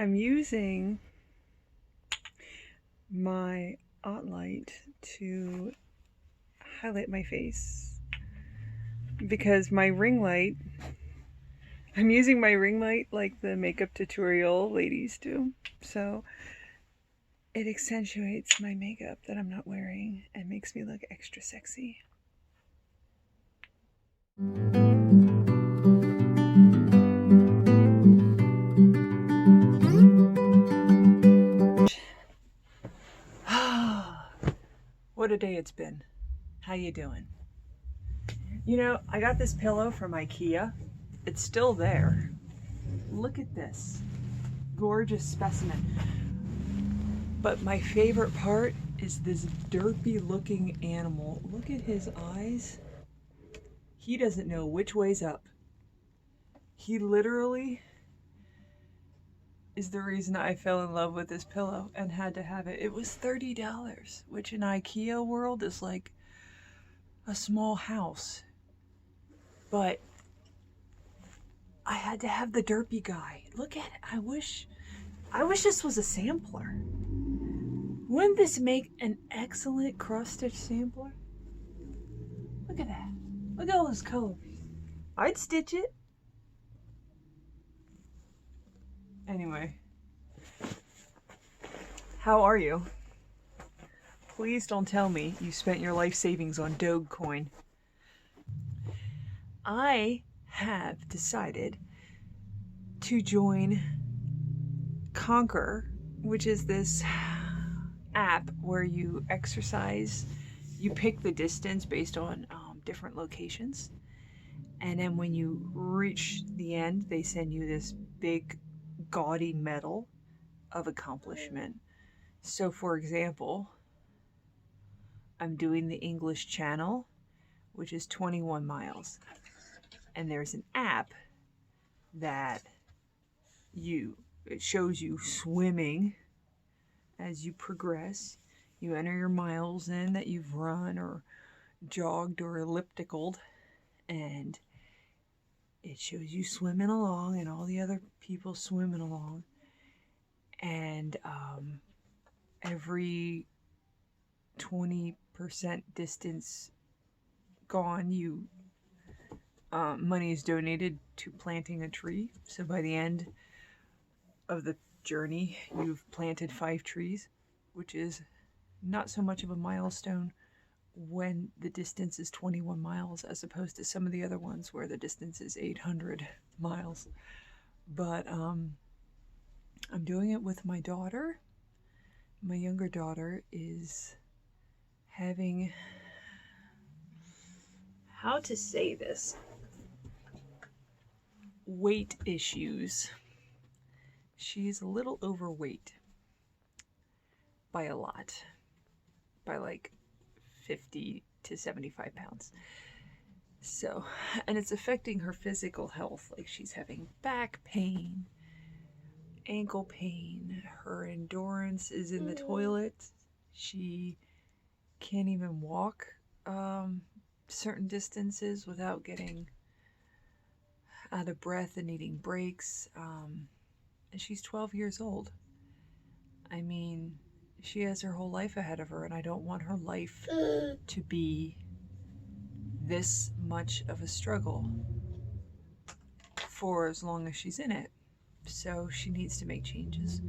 I'm using my light to highlight my face because my ring light, I'm using my ring light like the makeup tutorial ladies do. So it accentuates my makeup that I'm not wearing and makes me look extra sexy. What a day it's been. How you doing? You know, I got this pillow from IKEA. It's still there. Look at this. Gorgeous specimen. But my favorite part is this derpy looking animal. Look at his eyes. He doesn't know which way's up. He literally is the reason I fell in love with this pillow and had to have it. It was $30, which in IKEA world is like a small house. But I had to have the derpy guy. Look at it. I wish this was a sampler. Wouldn't this make an excellent cross-stitch sampler? Look at that. Look at all those colors. I'd stitch it. Anyway. How are you? Please don't tell me you spent your life savings on Dogecoin. I have decided to join Conquer, which is this app where you exercise. You pick the distance based on different locations, and then when you reach the end, they send you this big gaudy medal of accomplishment. So for example, I'm doing the English Channel, which is 21 miles, and there's an app that it shows you swimming as you progress. You enter your miles in that you've run or jogged or ellipticaled, and it shows you swimming along and all the other people swimming along. And every 20% distance gone, money is donated to planting a tree. So by the end of the journey, you've planted 5 trees, which is not so much of a milestone when the distance is 21 miles as opposed to some of the other ones where the distance is 800 miles. But I'm doing it with my daughter. My younger daughter is having, how to say this, weight issues. She's a little overweight by a lot, by like 50 to 75 pounds. So, and it's affecting her physical health. Like she's having back pain, ankle pain, her endurance is in the toilet. She can't even walk certain distances without getting out of breath and needing breaks. And she's 12 years old. I mean, she has her whole life ahead of her, and I don't want her life to be this much of a struggle for as long as she's in it. So she needs to make changes,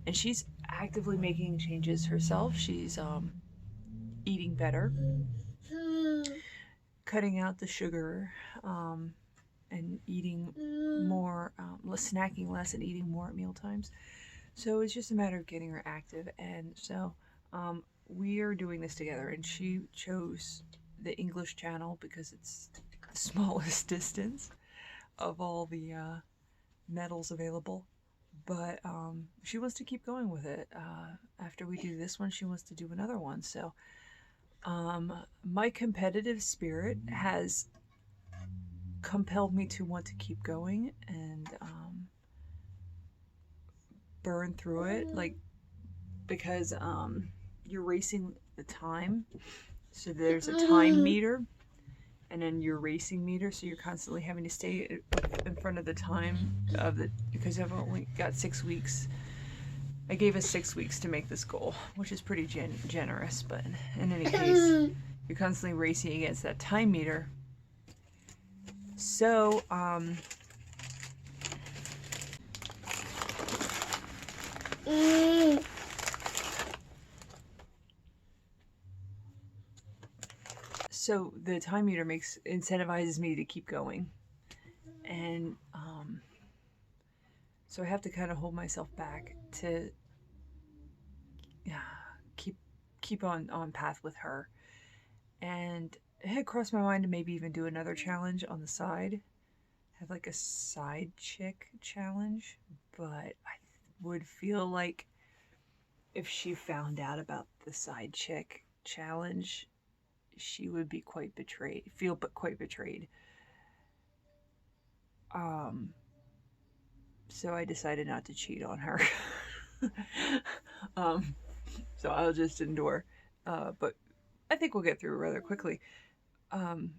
and she's actively making changes herself. She's eating better, cutting out the sugar, and eating more, snacking less and eating more at meal times. So it's just a matter of getting her active. And so we are doing this together, and she chose the English Channel because it's the smallest distance of all the medals available. But she wants to keep going with it. After we do this one, she wants to do another one. So my competitive spirit has compelled me to want to keep going and burn through it, like, because you're racing the time, so there's a time meter and then your racing meter, so you're constantly having to stay in front of the time of the, because I've only got 6 weeks I gave us 6 weeks to make this goal, which is pretty generous, but in any case, you're constantly racing against that time meter. So, so the time meter incentivizes me to keep going. And so I have to kind of hold myself back to keep on path with her. And it had crossed my mind to maybe even do another challenge on the side, have like a side chick challenge, but I would feel like if she found out about the side chick challenge, she would be quite betrayed. So I decided not to cheat on her. So I'll just endure. But I think we'll get through rather quickly. And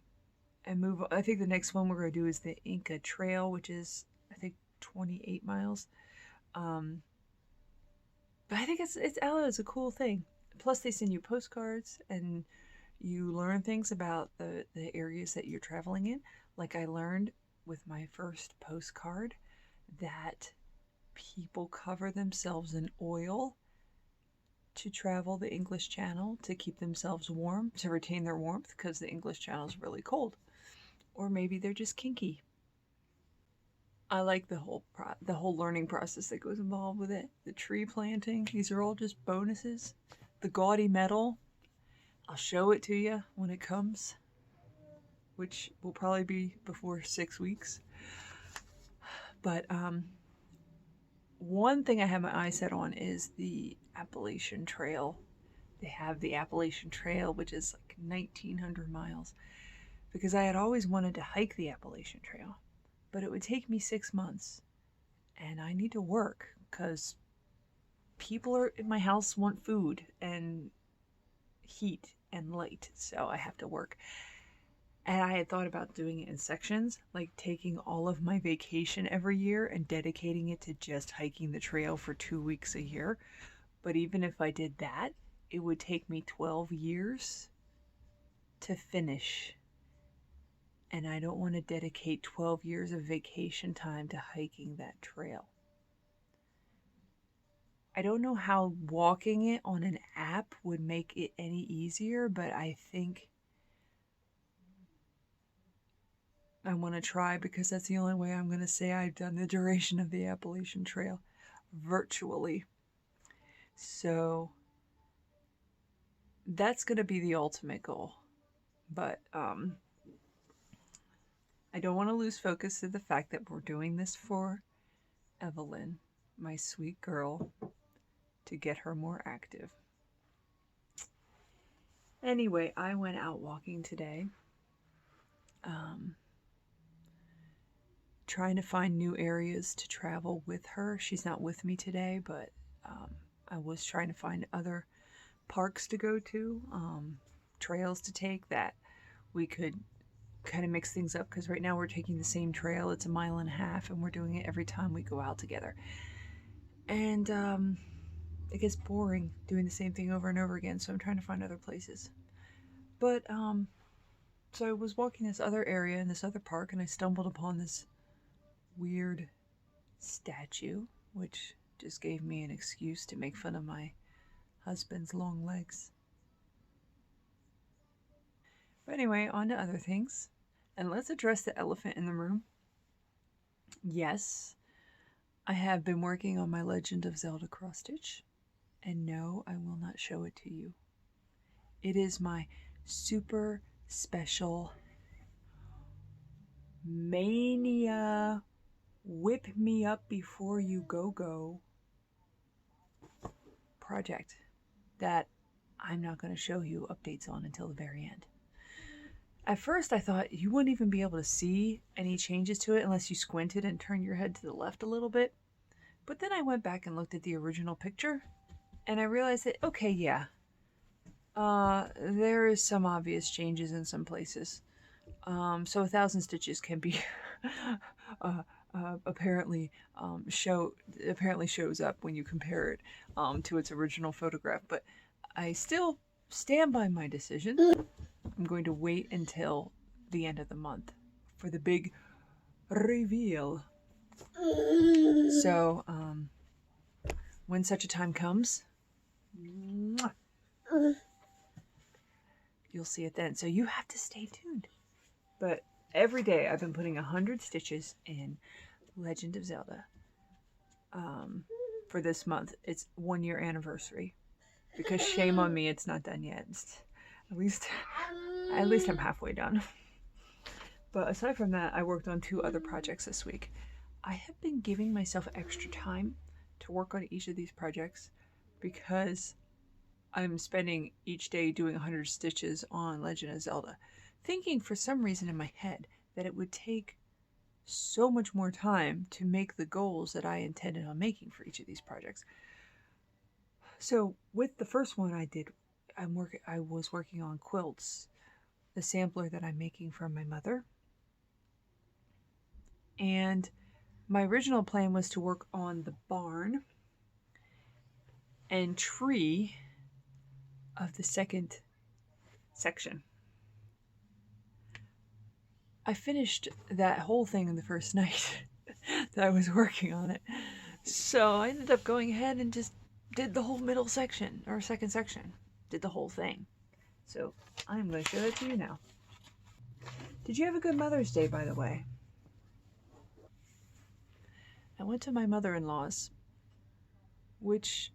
move on. I think the next one we're going to do is the Inca Trail, which is, I think, 28 miles. But I think it's a cool thing. Plus, they send you postcards, and you learn things about the areas that you're traveling in. Like I learned with my first postcard that people cover themselves in oil to travel the English Channel to keep themselves warm, to retain their warmth, because the English Channel is really cold. Or maybe they're just kinky. I like the whole learning process that goes involved with it. The tree planting, these are all just bonuses. The gaudy medal, I'll show it to you when it comes, which will probably be before 6 weeks. But one thing I have my eyes set on is the Appalachian Trail. They have the Appalachian Trail, which is like 1,900 miles. Because I had always wanted to hike the Appalachian Trail, but it would take me 6 months. And I need to work because people in my house want food and heat and light, so I have to work. And I had thought about doing it in sections, like taking all of my vacation every year and dedicating it to just hiking the trail for 2 weeks a year. But even if I did that, it would take me 12 years to finish. And I don't want to dedicate 12 years of vacation time to hiking that trail. I don't know how walking it on an app would make it any easier, but I think I want to try because that's the only way I'm going to say I've done the duration of the Appalachian Trail virtually. So that's going to be the ultimate goal. But I don't want to lose focus of the fact that we're doing this for Evelyn, my sweet girl, to get her more active. Anyway, I went out walking today, trying to find new areas to travel with her. She's not with me today, but I was trying to find other parks to go to, trails to take that we could kind of mix things up, because right now we're taking the same trail. It's 1.5 miles, and we're doing it every time we go out together. And it gets boring doing the same thing over and over again, so I'm trying to find other places. But so I was walking this other area in this other park, and I stumbled upon this weird statue, which just gave me an excuse to make fun of my husband's long legs. But anyway, on to other things. And let's address the elephant in the room. Yes, I have been working on my Legend of Zelda cross-stitch. And no, I will not show it to you. It is my super special mania whip me up before you go project that I'm not going to show you updates on until the very end. At first I thought you wouldn't even be able to see any changes to it unless you squinted and turned your head to the left a little bit. But then I went back and looked at the original picture, and I realized that, okay, yeah, there is some obvious changes in some places. So 1,000 stitches can be apparently shows up when you compare it to its original photograph. But I still stand by my decision. I'm going to wait until the end of the month for the big reveal. So, when such a time comes, you'll see it then. So you have to stay tuned. But every day I've been putting 100 stitches in Legend of Zelda. For this month, it's 1 year anniversary. Because shame on me, it's not done yet. At least I'm halfway done. But aside from that, I worked on 2 other projects this week. I have been giving myself extra time to work on each of these projects because I'm spending each day doing 100 stitches on Legend of Zelda, thinking for some reason in my head that it would take so much more time to make the goals that I intended on making for each of these projects. So with the first one I was working on quilts, the sampler that I'm making for my mother. And my original plan was to work on the barn and tree of the second section. I finished that whole thing in the first night that I was working on it. So I ended up going ahead and just did the whole middle section, or second section. Did the whole thing. So I'm going to show it to you now. Did you have a good Mother's Day, by the way? I went to my mother-in-law's, which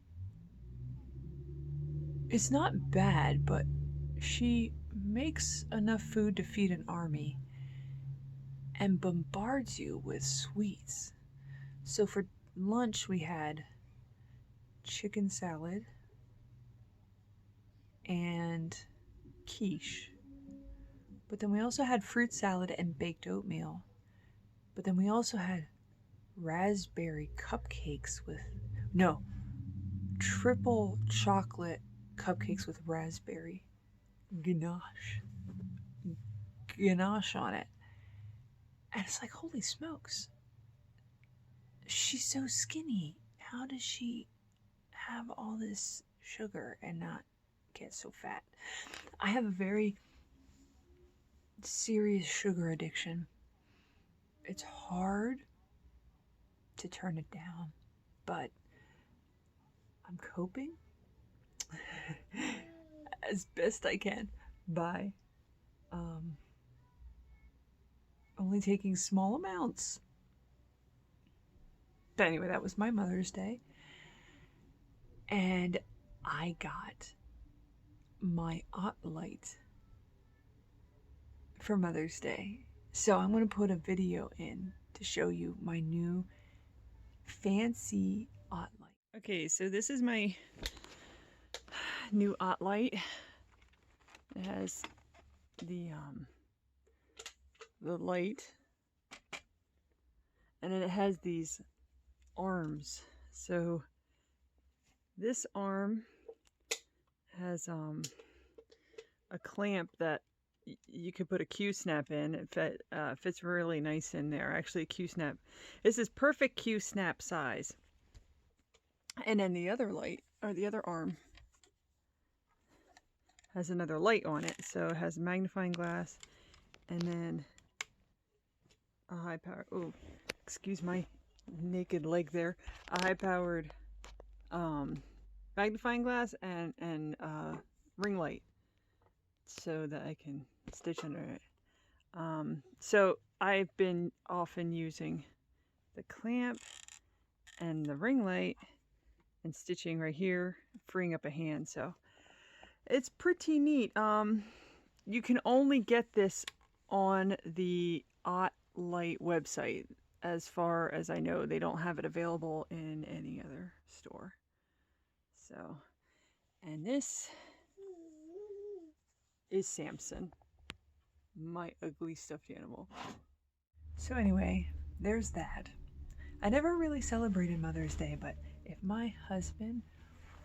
is not bad, but she makes enough food to feed an army and bombards you with sweets. So for lunch we had chicken salad and quiche. But then we also had fruit salad and baked oatmeal. But then we also had raspberry cupcakes with, no, triple chocolate cupcakes with raspberry ganache on it. And it's like, holy smokes, she's so skinny. How does she have all this sugar and not get so fat? I have a very serious sugar addiction. It's hard to turn it down, but I'm coping as best I can by only taking small amounts. But anyway, that was my Mother's Day. And I got my light for Mother's Day. So I'm going to put a video in to show you my new fancy light. Okay, so this is my new light. It has the light, and then it has these arms. So this arm has a clamp that you could put a Q-snap in. It fits really nice in there. Actually, a Q-snap. This is perfect Q-snap size. And then the other light, or the other arm, has another light on it. So it has a magnifying glass, and then a high power, oh, excuse my naked leg there, a high powered magnifying glass and ring light so that I can stitch under it. So I've been often using the clamp and the ring light and stitching right here, freeing up a hand. So it's pretty neat. You can only get this on the Light website. As far as I know, they don't have it available in any other store. So, and this is Samson, my ugly stuffed animal. So anyway, there's that. I never really celebrated Mother's Day, but if my husband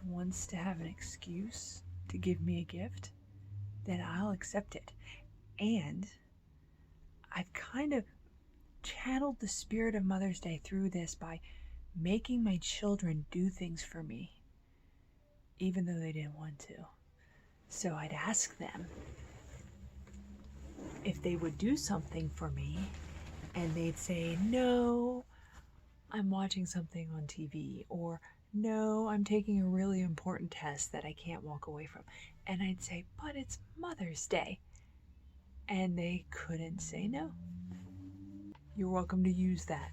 wants to have an excuse to give me a gift, then I'll accept it. And I've kind of channeled the spirit of Mother's Day through this by making my children do things for me, even though they didn't want to. So I'd ask them if they would do something for me, and they'd say, no, I'm watching something on TV, or no, I'm taking a really important test that I can't walk away from. And I'd say, but it's Mother's Day. And they couldn't say no. You're welcome to use that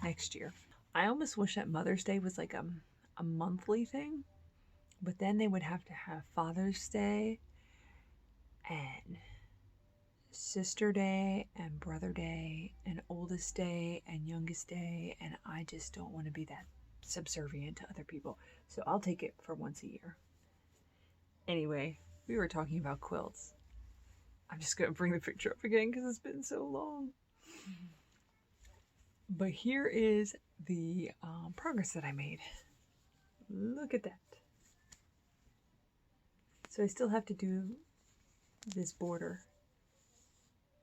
next year. I almost wish that Mother's Day was like a monthly thing, but then they would have to have Father's Day and Sister Day and Brother Day and Oldest Day and Youngest Day, and I just don't want to be that subservient to other people. So I'll take it for once a year. Anyway, we were talking about quilts. I'm just going to bring the picture up again because it's been so long. But here is the progress that I made. Look at that. So I still have to do this border,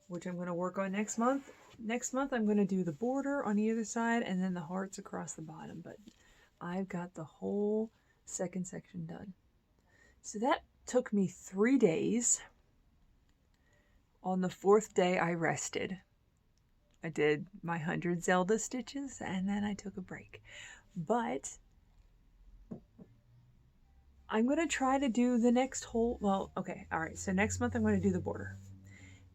which I'm going to work on next month. Next month I'm going to do the border on either side and then the hearts across the bottom. But I've got the whole second section done. So that took me 3 days. On the 4th day I rested. I did my 100 Zelda stitches and then I took a break. But I'm going to try to do the next whole, well, okay, all right. So next month I'm going to do the border.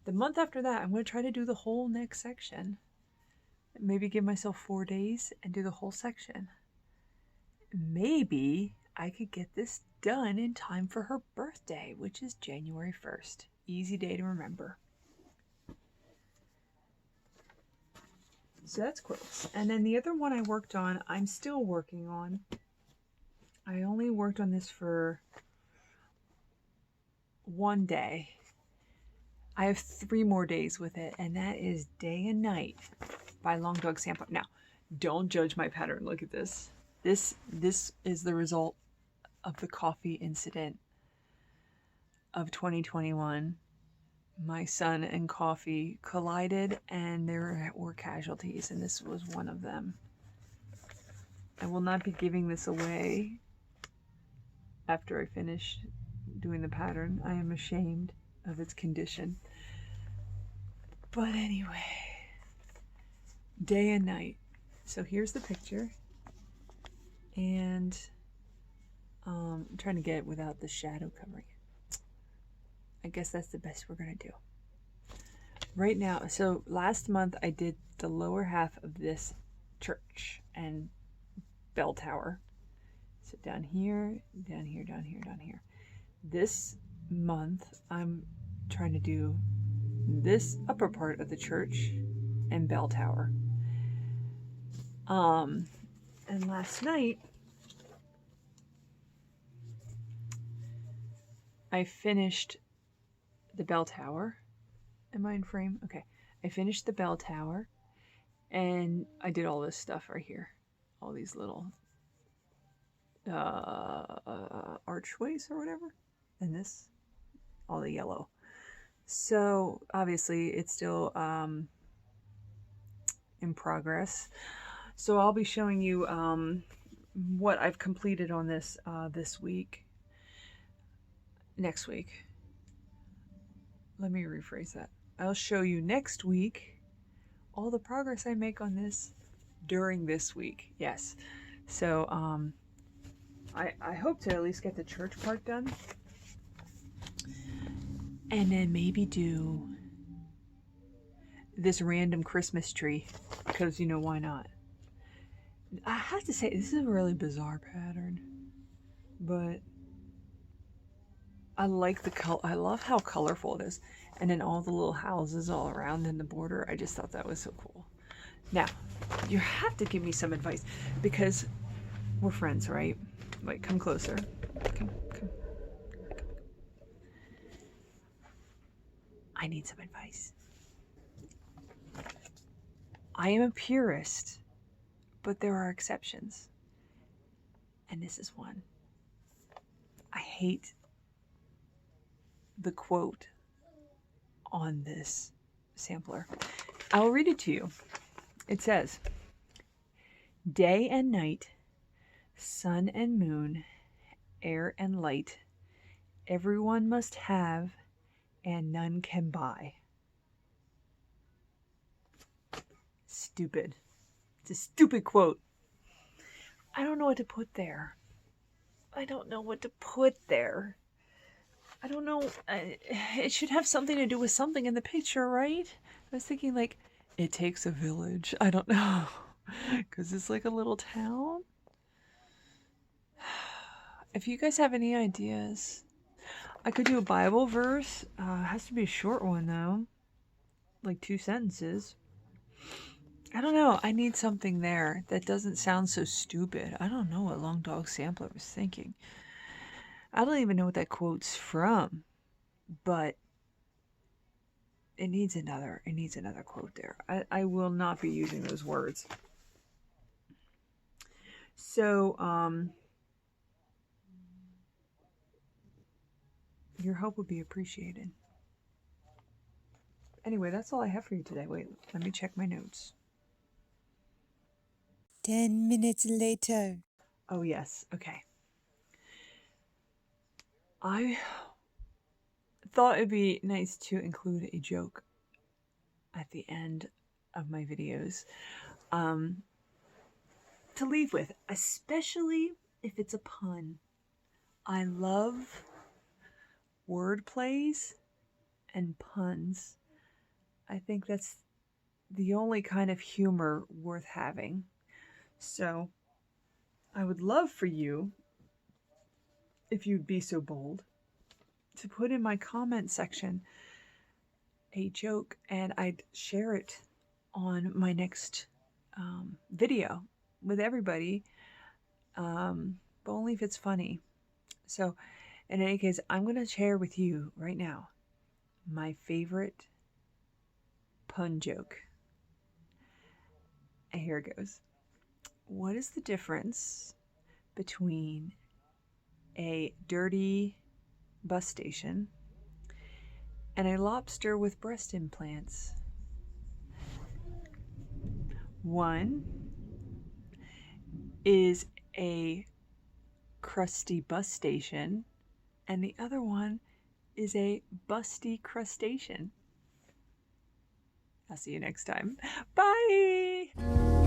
The month after that, I'm going to try to do the whole next section. Maybe give myself 4 days and do the whole section. Maybe I could get this done in time for her birthday, which is January 1st. Easy day to remember. So that's quilts. And then the other one I worked on, I'm still working on. I only worked on this for 1 day. I have 3 more days with it, and that is Day and Night by Long Dog Sampo. Now, don't judge my pattern. Look at this. This is the result of the coffee incident of 2021. My son and coffee collided, and there were casualties, and this was one of them. I will not be giving this away after I finish doing the pattern. I am ashamed of its condition. But anyway, Day and Night. So here's the picture, and I'm trying to get it without the shadow covering it. I guess that's the best we're gonna do right now. So last month I did the lower half of this church and bell tower. So down here, down here, down here, down here. This month I'm trying to do this upper part of the church and bell tower. And last night I finished the bell tower. Am I in frame? Okay. I finished the bell tower and I did all this stuff right here. All these little archways or whatever. And this, all the yellow. So obviously it's still in progress. So I'll be showing you what I've completed on this this week. Next week. Let me rephrase that. I'll show you next week all the progress I make on this during this week. Yes. So I hope to at least get the church part done. And then maybe do this random Christmas tree, because you know, why not? I have to say, this is a really bizarre pattern, but I like the color. I love how colorful it is. And then all the little houses all around in the border. I just thought that was so cool. Now, you have to give me some advice, because we're friends, right? Wait, come closer. Come. I need some advice. I am a purist, but there are exceptions. And this is one. I hate the quote on this sampler. I'll read it to you. It says, day and night, sun and moon, air and light, everyone must have and none can buy. Stupid. It's a stupid quote. I don't know what to put there. I don't know. It should have something to do with something in the picture, right? I was thinking like, it takes a village. I don't know. Because it's like a little town. If you guys have any ideas, I could do a Bible verse. It has to be a short one though. Like 2 sentences. I don't know. I need something there that doesn't sound so stupid. I don't know what Long Dog Sampler was thinking. I don't even know what that quote's from, but it needs another quote there. I will not be using those words. So, your help would be appreciated. Anyway, that's all I have for you today. Wait, let me check my notes. 10 minutes later. Oh, yes. Okay. I thought it'd be nice to include a joke at the end of my videos to leave with, especially if it's a pun. I love word plays and puns. I think that's the only kind of humor worth having. So I would love for you, if you'd be so bold, to put in my comment section a joke and I'd share it on my next video with everybody, but only if it's funny. So in any case, I'm going to share with you right now my favorite pun joke. And here it goes. What is the difference between a dirty bus station and a lobster with breast implants? One is a crusty bus station, and the other one is a busty crustacean. I'll see you next time. Bye!